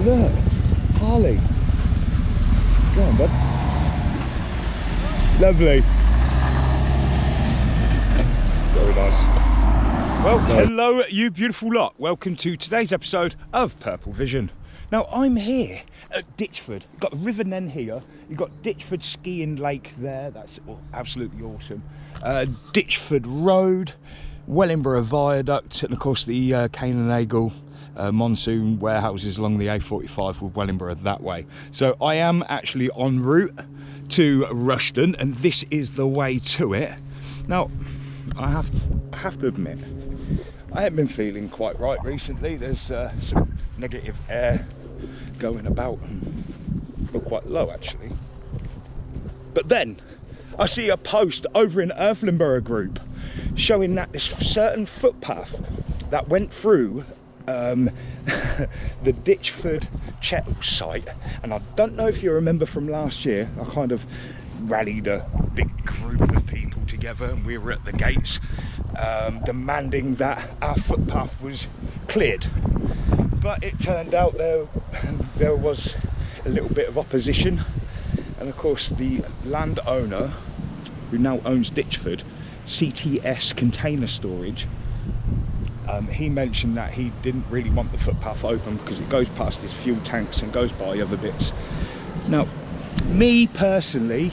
Look, Harley. Go on, bud. Lovely. Very nice. Well, hello, you beautiful lot. Welcome to today's episode of Purple Vision. Now, I'm here at Ditchford. You've got the River Nen here. You've got Ditchford Skiing Lake there. That's absolutely awesome. Ditchford Road, Wellingborough Viaduct, and of course the Cane and Eagle monsoon warehouses along the A45 with Wellingborough that way. So I am actually en route to Rushden, and this is the way to it. Now, I have to admit, I haven't been feeling quite right recently. There's some negative air going about, and we're quite low actually. But then I see a post over in Irthlingborough group showing that this certain footpath that went through the Ditchford Chettles site, and I don't know if you remember from last year, I kind of rallied a big group of people together and we were at the gates demanding that our footpath was cleared. But it turned out there was a little bit of opposition, and of course the landowner who now owns Ditchford, CTS Container Storage, he mentioned that he didn't really want the footpath open because it goes past his fuel tanks and goes by other bits. Now, me personally,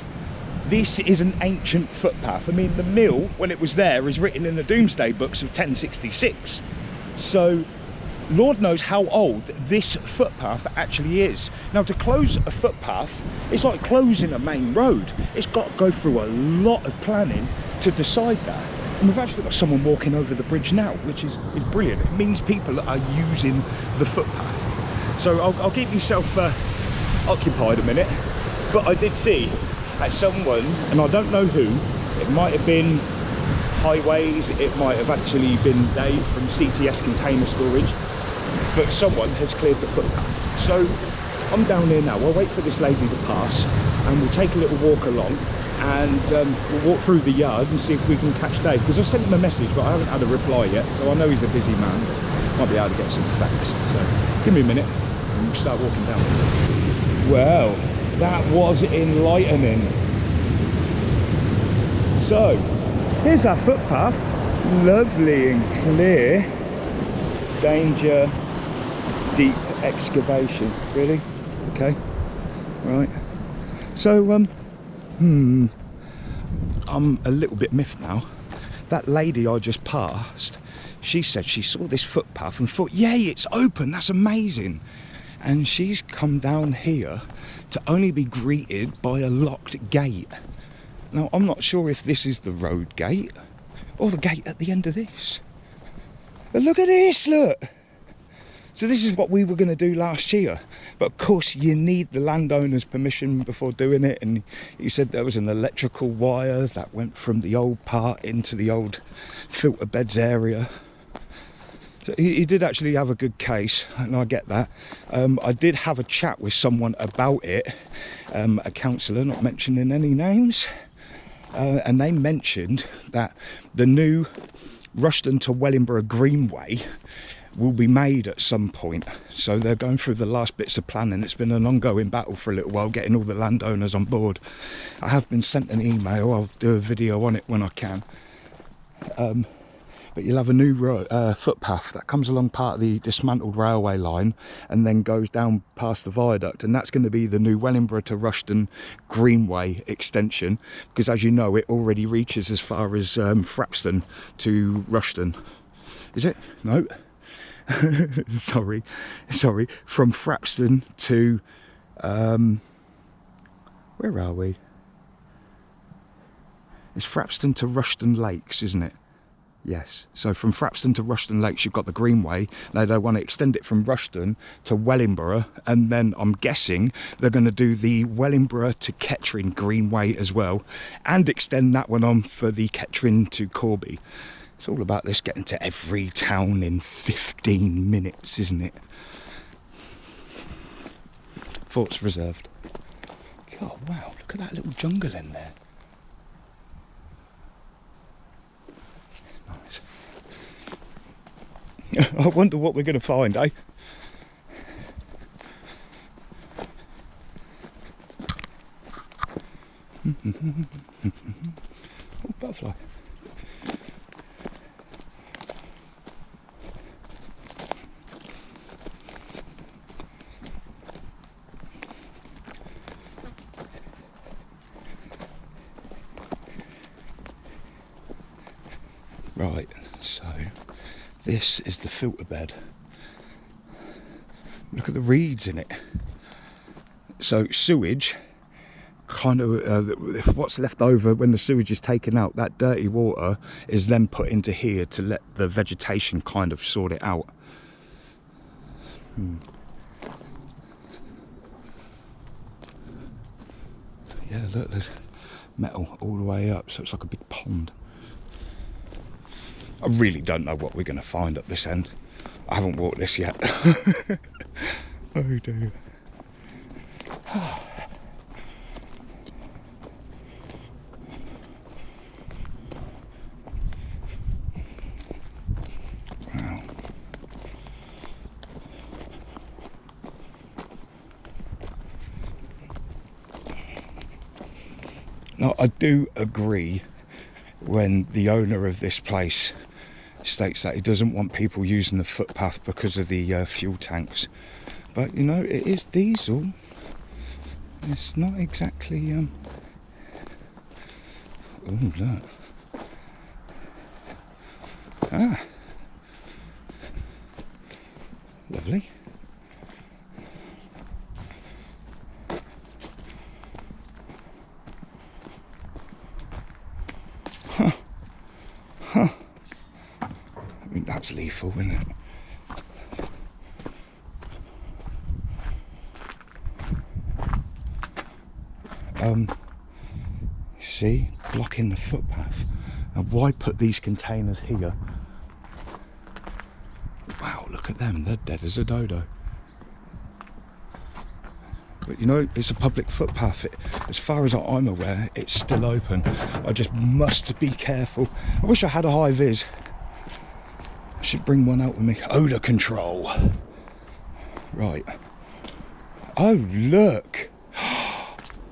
this is an ancient footpath. I mean, the mill, when it was there, is written in the Doomsday Books of 1066. So, Lord knows how old this footpath actually is. Now, to close a footpath, it's like closing a main road. It's got to go through a lot of planning to decide that. And we've actually got someone walking over the bridge now, which is brilliant. It means people are using the footpath. So I'll keep myself occupied a minute. But I did see that someone, and I don't know who, it might have been Highways, it might have actually been Dave from CTS Container Storage, but someone has cleared the footpath. So I'm down here now. I'll wait for this lady to pass and we'll take a little walk along, and we'll walk through the yard and see if we can catch Dave, because I sent him a message but I haven't had a reply yet, so I know he's a busy man. Might be able to get some facts. So give me a minute and we'll start walking down. Well, that was enlightening. So here's our footpath, lovely and clear. Danger, deep excavation. Really? Okay, right. So I'm a little bit miffed now. That lady I just passed, she said she saw this footpath and thought, yay, it's open, that's amazing. And she's come down here to only be greeted by a locked gate. Now, I'm not sure if this is the road gate or the gate at the end of this. But look at this, look. So this is what we were going to do last year. But of course, you need the landowner's permission before doing it. And he said there was an electrical wire that went from the old part into the old filter beds area. So he did actually have a good case, and I get that. I did have a chat with someone about it, a councillor, not mentioning any names, and they mentioned that the new Rushden to Wellingborough Greenway will be made at some point. So they're going through the last bits of planning. It's been an ongoing battle for a little while, getting all the landowners on board. I have been sent an email. I'll do a video on it when I can. But you'll have a new footpath that comes along part of the dismantled railway line and then goes down past the viaduct, and that's going to be the new Wellingborough to Rushden Greenway extension, because as you know, it already reaches as far as Frapston to Rushden. Is it? No. sorry, from Frapston to where are we? It's Frapston to Rushden Lakes, isn't it? Yes. So from Frapston to Rushden Lakes, you've got the Greenway. Now they want to extend it from Rushden to Wellingborough, and then I'm guessing they're going to do the Wellingborough to Kettering Greenway as well, and extend that one on for the Kettering to Corby. It's all about this getting to every town in 15 minutes, isn't it? Thoughts reserved. God, wow, look at that little jungle in there. Nice. I wonder what we're going to find, eh? Oh, butterfly. Right, so this is the filter bed. Look at the reeds in it. So sewage, kind of what's left over when the sewage is taken out, that dirty water is then put into here to let the vegetation kind of sort it out. Yeah, look, there's metal all the way up, so it's like a big pond. I really don't know what we're going to find up this end. I haven't walked this yet. Oh dear. Wow. Now, I do agree when the owner of this place states that he doesn't want people using the footpath because of the fuel tanks. But, you know, it is diesel. It's not exactly... Oh, look. Ah. Lovely. Huh. Huh. I mean, that's lethal, isn't it? See, blocking the footpath. Now, why put these containers here? Wow, look at them, they're dead as a dodo. But you know, it's a public footpath. As far as I'm aware, it's still open. I just must be careful. I wish I had a high vis. I should bring one out with me. Odour control. Right. Oh, look.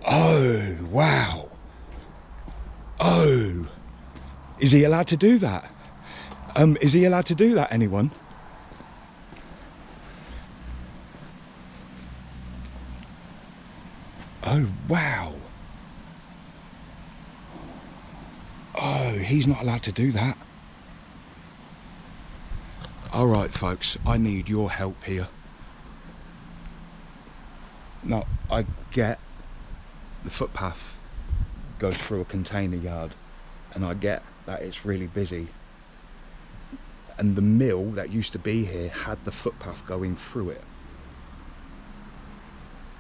Oh, wow. Oh. Is he allowed to do that? Is he allowed to do that, anyone? Oh, wow. Oh, he's not allowed to do that. All right, folks, I need your help here. Now, I get the footpath goes through a container yard, and I get that it's really busy. And the mill that used to be here had the footpath going through it.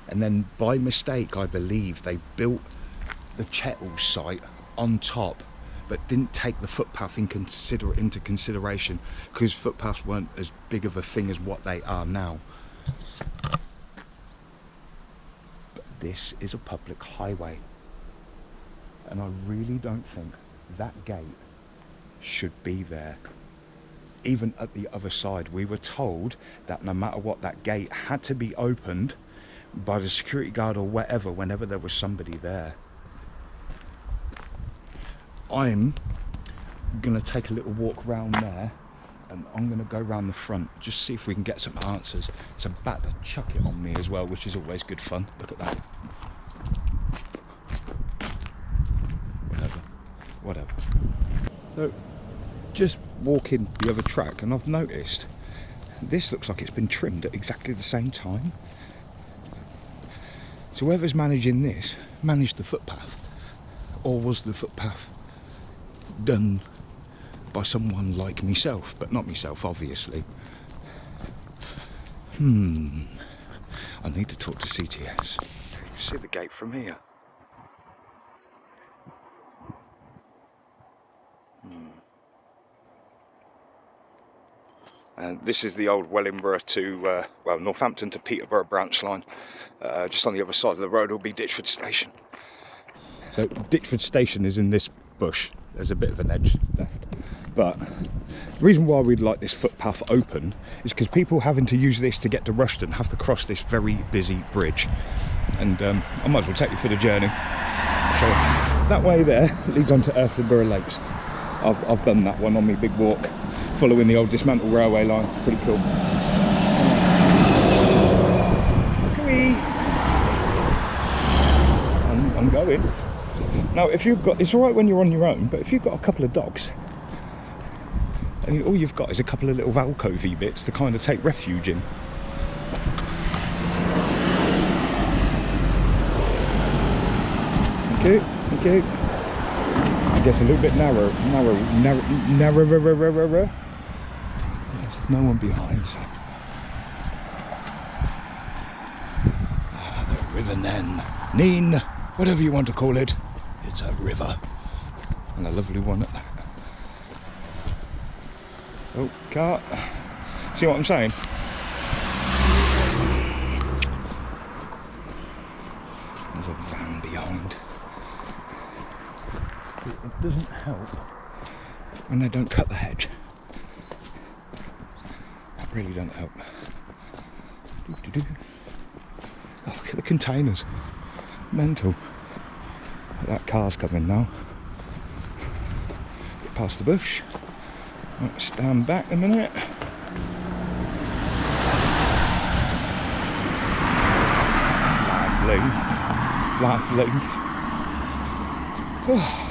And then by mistake, I believe they built the Chettles site on top, but didn't take the footpath into consideration, because footpaths weren't as big of a thing as what they are now. But this is a public highway, and I really don't think that gate should be there. Even at the other side, we were told that no matter what, that gate had to be opened by the security guard or whatever whenever there was somebody there. I'm gonna take a little walk round there, and I'm gonna go round the front, just see if we can get some answers. It's about to chuck it on me as well, which is always good fun. Look at that. Whatever. So, just walking the other track, and I've noticed this looks like it's been trimmed at exactly the same time. So whoever's managing this managed the footpath, or was the footpath done by someone like myself, but not myself, obviously. I need to talk to CTS. See the gate from here. And this is the old Wellingborough to, well, Northampton to Peterborough branch line. Just on the other side of the road will be Ditchford Station. So Ditchford Station is in this bush. There's a bit of an edge left. But the reason why we'd like this footpath open is because people having to use this to get to Rushden have to cross this very busy bridge. And I might as well take you for the journey. I'll So that way there leads on to Irthlingborough Lakes. I've done that one on my big walk, following the old dismantled railway line. It's pretty cool. I'm going. Now, if you've got, it's all right when you're on your own, but if you've got a couple of dogs, and all you've got is a couple of little alcovey bits to kind of take refuge in. Thank you, thank you. I guess a little bit narrower. There's no one behind, so. The River Nene, whatever you want to call it. It's a river, and a lovely one at that. Oh, car. See what I'm saying? There's a van behind. It doesn't help when they don't cut the hedge. That really don't help. Oh, look at the containers. Mental. That car's coming now. Get past the bush. Right, stand back a minute. Lovely. Oh.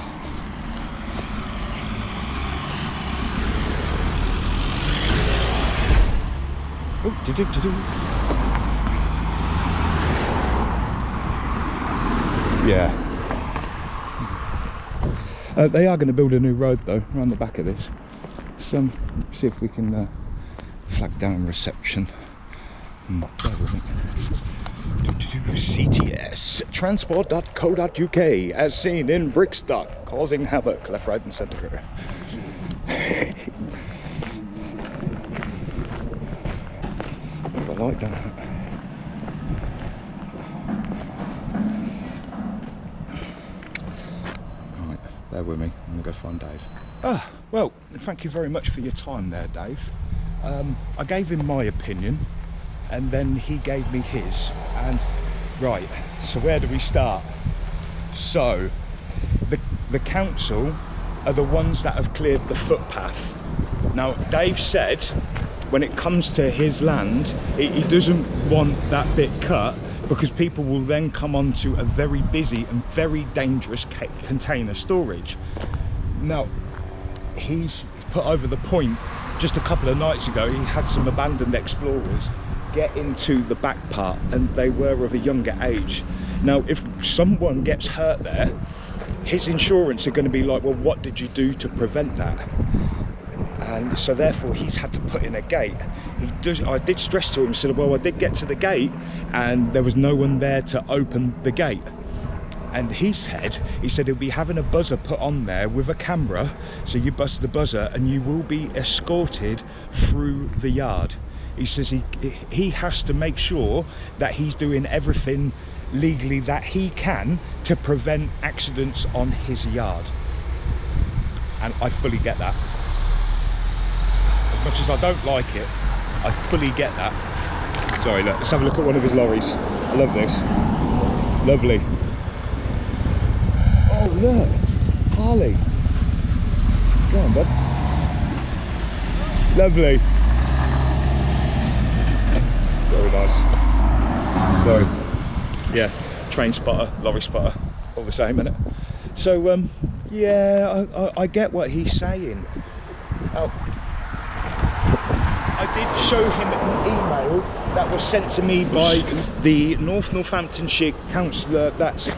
Yeah. They are going to build a new road though around the back of this. So see if we can flag down reception. CTS transport.co.uk as seen in Brixton, causing havoc left, right and centre. I like that. Right, bear with me, I'm going to go find Dave. Well, thank you very much for your time there, Dave. I gave him my opinion and then he gave me his, and right, so where do we start? So the council are the ones that have cleared the footpath. Now Dave said when it comes to his land, he doesn't want that bit cut because people will then come onto a very busy and very dangerous container storage. Now he's put over the point just a couple of nights ago. He had some abandoned Explorers get into the back part and they were of a younger age. Now if someone gets hurt there, his insurance are going to be like, well, what did you do to prevent that? And so therefore he's had to put in a gate. I did stress to him, said, well, I did get to the gate and there was no one there to open the gate. And he said he'll be having a buzzer put on there with a camera, so you buzz the buzzer and you will be escorted through the yard. He says he has to make sure that he's doing everything legally that he can to prevent accidents on his yard. And I fully get that. As much as I don't like it, I fully get that. Sorry, look, let's have a look at one of his lorries. I love this. Lovely. Oh look, Harley. Go on, bud. Lovely. Very nice. Sorry. Yeah, train spotter, lorry spotter, all the same, innit? So yeah, I get what he's saying. I did show him an email that was sent to me by the Northamptonshire councillor that's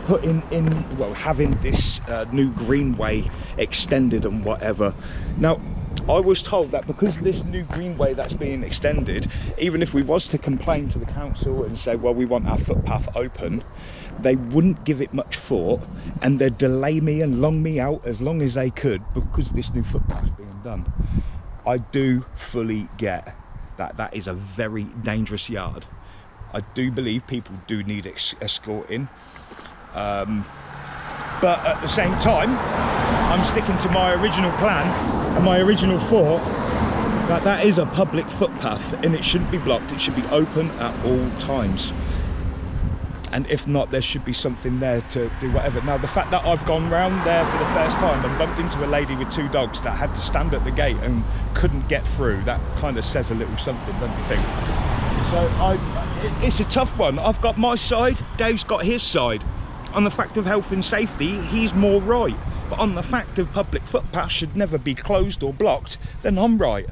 putting in, well, having this new greenway extended and whatever. Now I was told that because this new greenway that's being extended, even if we was to complain to the council and say, well, we want our footpath open, they wouldn't give it much thought and they'd delay me and long me out as long as they could because this new footpath's being done. I do fully get that that is a very dangerous yard. I do believe people do need escorting. But at the same time, I'm sticking to my original plan and my original thought that that is a public footpath and it shouldn't be blocked, it should be open at all times. and if not, there should be something there to do whatever. Now, the fact that I've gone round there for the first time and bumped into a lady with 2 dogs that had to stand at the gate and couldn't get through, that kind of says a little something, don't you think? So it's a tough one. I've got my side, Dave's got his side. On the fact of health and safety, he's more right. But on the fact of public footpaths should never be closed or blocked, then I'm right.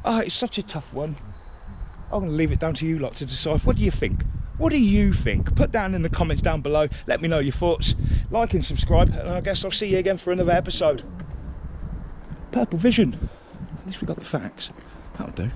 It's such a tough one. I'm going to leave it down to you lot to decide. What do you think? What do you think? Put down in the comments down below. Let me know your thoughts. Like and subscribe, and I guess I'll see you again for another episode. Purple Vision. At least we got the facts. That'll do.